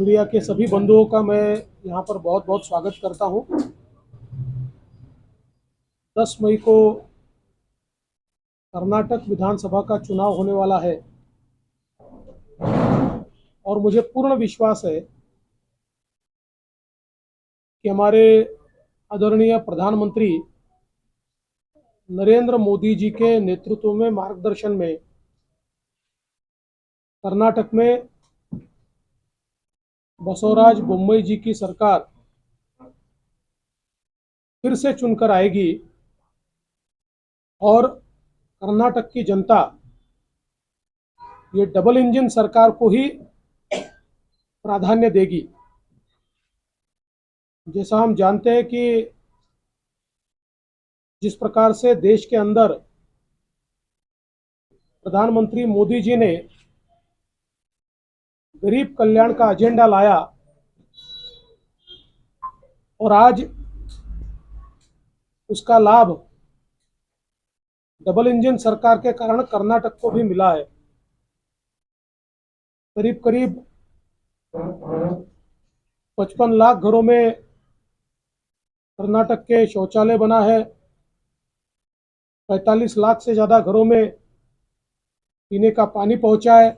Media के सभी बंधुओं का मैं यहाँ पर बहुत बहुत स्वागत करता हूँ। 10 मई को कर्नाटक विधानसभा का चुनाव होने वाला है और मुझे पूर्ण विश्वास है कि हमारे आदरणीय प्रधानमंत्री नरेंद्र मोदी जी के नेतृत्व में, मार्गदर्शन में कर्नाटक में बसवराज बोम्मई जी की सरकार फिर से चुनकर आएगी और कर्नाटक की जनता ये डबल इंजन सरकार को ही प्राधान्य देगी। जैसा हम जानते हैं कि जिस प्रकार से देश के अंदर प्रधानमंत्री मोदी जी ने गरीब कल्याण का एजेंडा लाया और आज उसका लाभ डबल इंजन सरकार के कारण कर्नाटक को भी मिला है। करीब करीब 55 लाख घरों में कर्नाटक के शौचालय बना है। 45 लाख से ज़्यादा घरों में पीने का पानी पहुंचा है।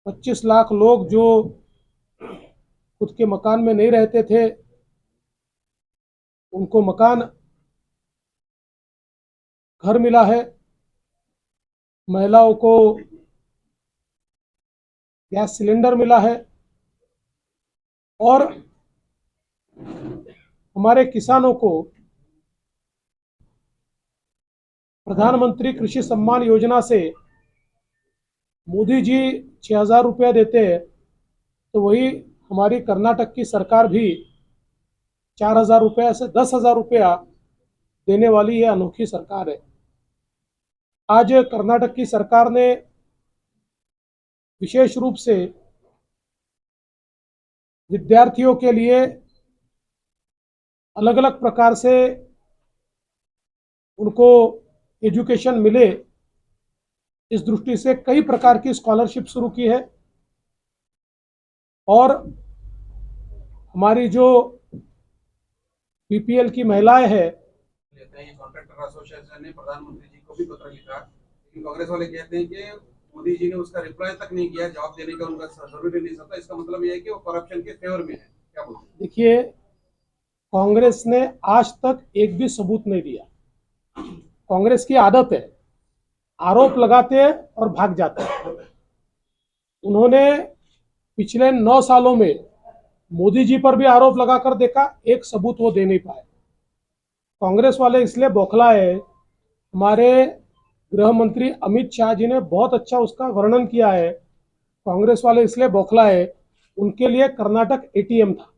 25 लाख लोग जो खुद के मकान में नहीं रहते थे उनको मकान, घर मिला है। महिलाओं को गैस सिलेंडर मिला है और हमारे किसानों को प्रधानमंत्री कृषि सम्मान योजना से मोदी जी 6,000 रुपया देते हैं, तो वही हमारी कर्नाटक की सरकार भी 4,000 रुपया से 10,000 रुपया देने वाली यह अनोखी सरकार है। आज कर्नाटक की सरकार ने विशेष रूप से विद्यार्थियों के लिए अलग अलग प्रकार से उनको एजुकेशन मिले, इस दृष्टि से कई प्रकार की स्कॉलरशिप शुरू की है। और हमारी जो बीपीएल की महिलाएं हैं, कॉन्ट्रैक्टर एसोसिएशन ने प्रधानमंत्री जी को भी पत्र लिखा, लेकिन कांग्रेस वाले कहते हैं कि मोदी जी ने उसका रिप्लाई तक नहीं किया, जवाब देने का उनका जरूरी नहीं समझा। इसका मतलब यह है कि वो करप्शन के फेवर में है। क्या बोलते हैं? देखिए, कांग्रेस ने आज तक एक भी सबूत नहीं दिया। कांग्रेस की आदत है, आरोप लगाते हैं और भाग जाते हैं। उन्होंने पिछले 9 सालों में मोदी जी पर भी आरोप लगाकर देखा, एक सबूत वो दे नहीं पाए। कांग्रेस वाले इसलिए बौखलाए। हमारे गृह मंत्री अमित शाह जी ने बहुत अच्छा उसका वर्णन किया है। कांग्रेस वाले इसलिए बौखलाए, उनके लिए कर्नाटक एटीएम था।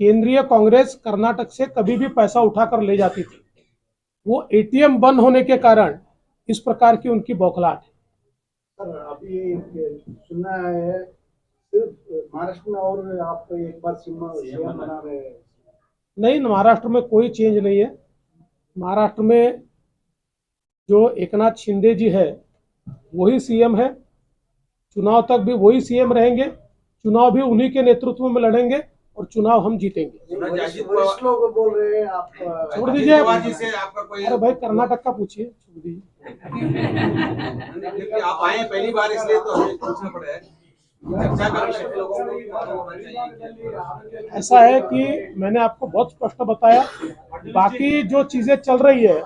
केंद्रीय कांग्रेस कर्नाटक से कभी भी पैसा उठाकर ले जाती थी। वो एटीएम बंद होने के कारण इस प्रकार की उनकी बौखलाहट है। सर, अभी सुनना है सिर्फ महाराष्ट्र में और आप एक बार सीएम बना रहे हैं। नहीं, महाराष्ट्र में कोई चेंज नहीं है। महाराष्ट्र में जो एकनाथ शिंदे जी है वही सीएम है। चुनाव तक भी वही सीएम रहेंगे। चुनाव भी उन्हीं के नेतृत्व में लड़ेंगे और चुनाव हम जीतेंगे। वरिष्ठ लोग बोल रहे हैं, आप छोड़ दीजिए। आपका कोई अरे भाई, कर्नाटक का पूछिए, छोड़ दीजिए। आप आए पहली बार, इसलिए तो हमें पूछना पड़ा है। चर्चा का विषय लोगों को भी मालूम होना चाहिए। ऐसा है कि मैंने आपको बहुत स्पष्ट बताया। बाकी जो चीजें चल रही है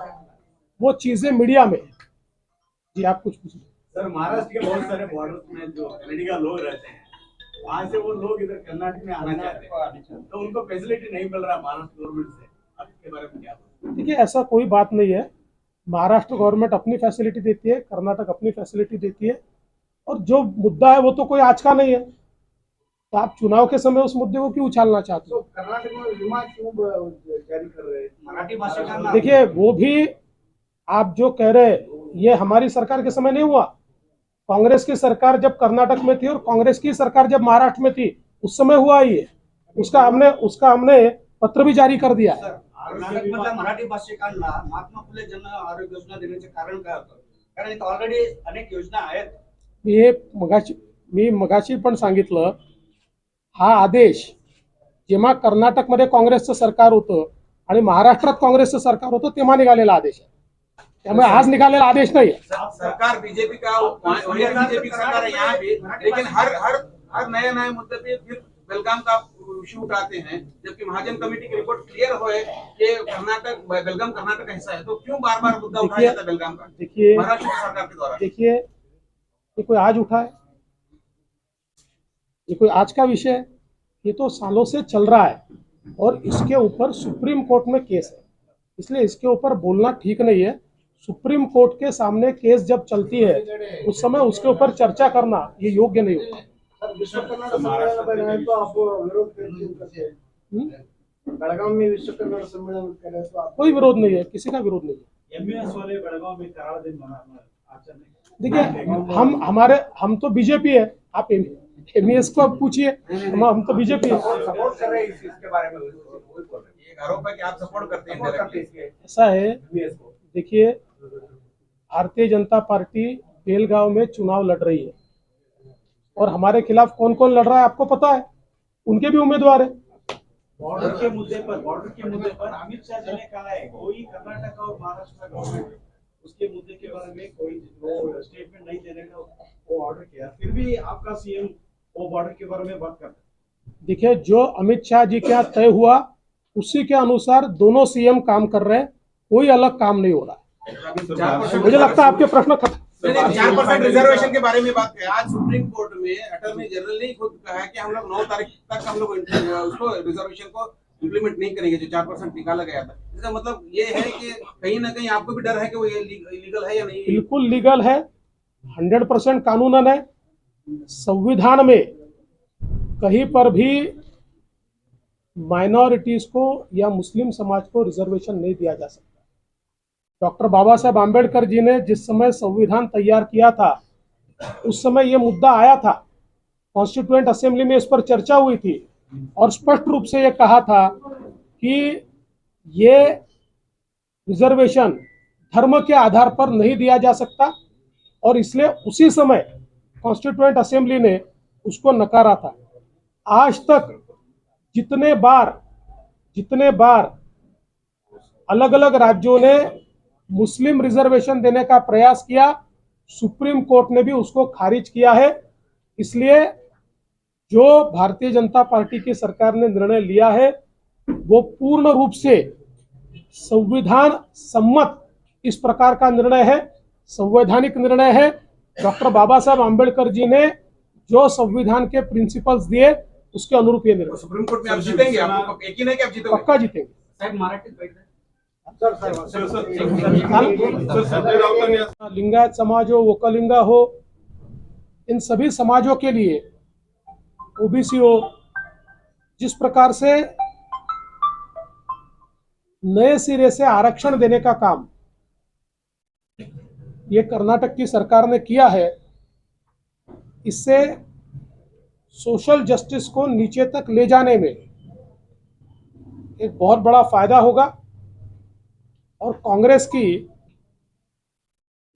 वो चीजें मीडिया में। जी, आप कुछ पूछिए। सर, महाराष्ट्र के बहुत सारे बॉर्डर में जो कनेडी का लोग रहते हैं, वहाँ से वो लोग इधर कर्नाटक में आना चाहते हैं, तो उनको फैसिलिटी नहीं मिल रहा महाराष्ट्र गवर्नमेंट से। आप इसके बारे में क्या बोलते? देखिए, ऐसा कोई बात नहीं है। महाराष्ट्र गवर्नमेंट अपनी फैसिलिटी देती है, कर्नाटक अपनी फैसिलिटी देती है। और जो मुद्दा है वो तो कोई आज का नहीं है, तो आप चुनाव के समय उस मुद्दे को क्यों उछालना चाहते हो? तो कर्नाटक में विमा क्यों जारी कर रहे हैं? मराठी भाषा का नाम। देखिए, वो भी आप जो कह रहे हैं ये हमारी सरकार के समय नहीं हुआ। कांग्रेस की सरकार जब कर्नाटक में थी और कांग्रेस की सरकार जब महाराष्ट्र में थी उस समय हुआ ये। उसका हमने पत्र भी जारी कर दिया है। कर्नाटकमधल्या मराठी भाषिकांना महात्मा फुले जन आरोग्य योजना देण्याचे कारण काय होतं? कारण इथं ऑलरेडी अनेक योजना आहेत। ये मगाशी मी मगाशी पण सांगितलं, हा आदेश जेव्हा कर्नाटकमध्ये काँग्रेसचं सरकार होतं आणि महाराष्ट्रात काँग्रेसचं सरकार होतं तेव्हा निघालेला आदेश आहे. त्यामुळे आज निघालेला आदेश नाही आहे. सरकार बीजेपी का वही बीजेपी का सरकार है यहाँ भी, लेकिन हर नए नए मुद्दे पे फिर बेलगाम का इशू उठाते हैं, जबकि महाजन कमेटी की रिपोर्ट क्लियर हो है कि बेलगाम कर्नाटक का हिस्सा है, तो क्यों बार बार मुद्दा उठाया जाता है बेलगाम का देखिए महाराष्ट्र सरकार के द्वारा? देखिए, ये कोई आज उठा है, ये कोई आज का विषय है, ये तो सालों से चल रहा है और इसके ऊपर सुप्रीम कोर्ट में केस है, इसलिए इसके ऊपर बोलना ठीक नहीं है। सुप्रीम कोर्ट के सामने केस जब चलती है उस समय उसके ऊपर चर्चा करना ये योग्य नहीं होता। सर, विश्व कन्नड़ सम्मेलन बनाए तो आप विरोध करते हैं। बेलगाम में विश्व कन्नड़ सम्मेलन करे तो आप कोई विरोध नहीं है, किसी का विरोध नहीं है। एमएस वाले बेलगाम में करार दिन आचरण देखिए, हम तो बीजेपी है, आप एमईएस को पूछिए, हम तो बीजेपी है। सपोर्ट कर रहे हैं इसके बारे में, ये आरोप है कि आप सपोर्ट करते हैं indirectly। ऐसा है, देखिए, भारतीय जनता पार्टी बेलगांव में चुनाव लड़ रही है और हमारे खिलाफ कौन कौन लड़ रहा है आपको पता है, उनके भी उम्मीदवार है। बॉर्डर के मुद्दे पर अमित शाह जी ने कहा है कोई कर्नाटक और महाराष्ट्र गवर्नमेंट उसके मुद्दे के बारे में कोई स्टेटमेंट नहीं देने का वो ऑर्डर किया, फिर भी आपका सीएम वो बॉर्डर के बारे में बात करता है। देखिए, जो अमित शाह जी के यहाँ तय हुआ उसी के अनुसार दोनों सीएम काम कर रहे हैं, कोई अलग काम नहीं हो रहा है। मुझे लगता है आपके प्रश्न खत्म। 4% रिजर्वेशन के बारे में बात करें, आज सुप्रीम कोर्ट में अटॉर्नी जनरल ने खुद कहा है कि हम लोग 9 तारीख तक हम लोग उसको रिजर्वेशन को इम्प्लीमेंट नहीं करेंगे जो 4% निकाला गया था। इसका मतलब ये है कि कहीं ना कहीं आपको भी डर है कि वो इलीगल है या नहीं? बिल्कुल लीगल है, 100% कानूनन है। संविधान में कहीं पर भी माइनॉरिटीज को या मुस्लिम समाज को रिजर्वेशन नहीं दिया जा सकता। डॉक्टर बाबा साहब आम्बेडकर जी ने जिस समय संविधान तैयार किया था उस समय ये मुद्दा आया था, कॉन्स्टिट्यूएंट असेंबली में इस पर चर्चा हुई थी और स्पष्ट रूप से ये कहा था कि ये रिजर्वेशन धर्म के आधार पर नहीं दिया जा सकता और इसलिए उसी समय कॉन्स्टिट्यूएंट असेंबली ने उसको नकारा था। आज तक जितने बार अलग अलग राज्यों ने मुस्लिम रिजर्वेशन देने का प्रयास किया, सुप्रीम कोर्ट ने भी उसको खारिज किया है। इसलिए जो भारतीय जनता पार्टी की सरकार ने निर्णय लिया है वो पूर्ण रूप से संविधान सम्मत इस प्रकार का निर्णय है, संवैधानिक निर्णय है। डॉक्टर बाबा साहब आम्बेडकर जी ने जो संविधान के प्रिंसिपल्स दिए उसके अनुरूप ये निर्णय। सुप्रीम कोर्ट में आप जीतेंगे, आपको यकीन है कि आप जीतोगे? पक्का जीतेंगे। लिंगायत समाज हो, वोकलिंगा हो, इन सभी समाजों के लिए, ओबीसी हो, जिस प्रकार से नए सिरे से आरक्षण देने का काम ये कर्नाटक की सरकार ने किया है, इससे सोशल जस्टिस को नीचे तक ले जाने में एक बहुत बड़ा फायदा होगा और कांग्रेस की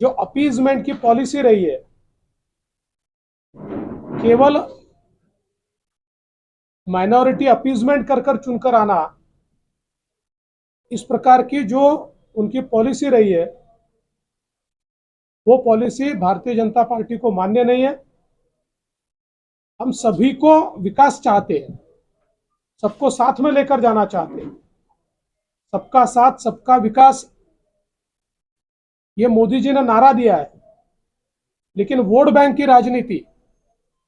जो अपीजमेंट की पॉलिसी रही है, केवल माइनॉरिटी अपीजमेंट कर कर चुनकर आना, इस प्रकार की जो उनकी पॉलिसी रही है वो पॉलिसी भारतीय जनता पार्टी को मान्य नहीं है। हम सभी को विकास चाहते हैं, सबको साथ में लेकर जाना चाहते हैं, सबका साथ सबका विकास, ये मोदी जी ने नारा दिया है, लेकिन वोट बैंक की राजनीति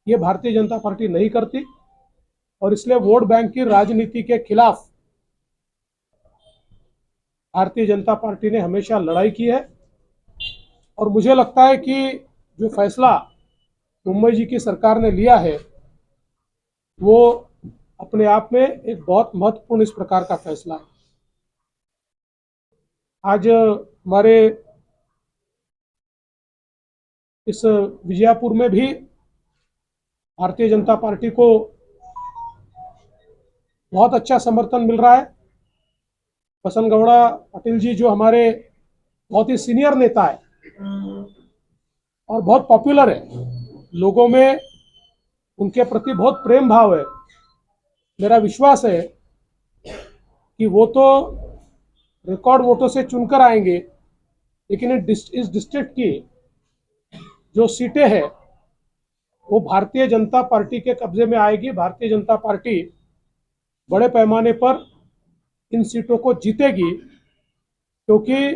ये भारतीय जनता पार्टी नहीं करती और इसलिए वोट बैंक की राजनीति के खिलाफ भारतीय जनता पार्टी ने हमेशा लड़ाई की है। और मुझे लगता है कि जो फैसला मुंबई जी की सरकार ने लिया है वो अपने आप में एक बहुत महत्वपूर्ण इस प्रकार का फैसला है। आज हमारे इस विजयपुर में भी भारतीय जनता पार्टी को बहुत अच्छा समर्थन मिल रहा है। बसंत गौड़ा पाटिल जी जो हमारे बहुत ही सीनियर नेता है और बहुत पॉपुलर है, लोगों में उनके प्रति बहुत प्रेम भाव है। मेरा विश्वास है कि वो तो रिकॉर्ड वोटों से चुनकर आएंगे, लेकिन इस डिस्ट्रिक्ट की जो सीटें हैं वो भारतीय जनता पार्टी के कब्जे में आएगी। भारतीय जनता पार्टी बड़े पैमाने पर इन सीटों को जीतेगी, क्योंकि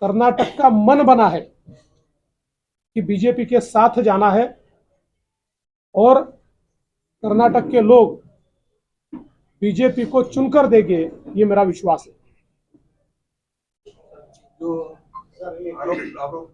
कर्नाटक का मन बना है कि बीजेपी के साथ जाना है और कर्नाटक के लोग बीजेपी को चुनकर देंगे, ये मेरा विश्वास है। जो आरोप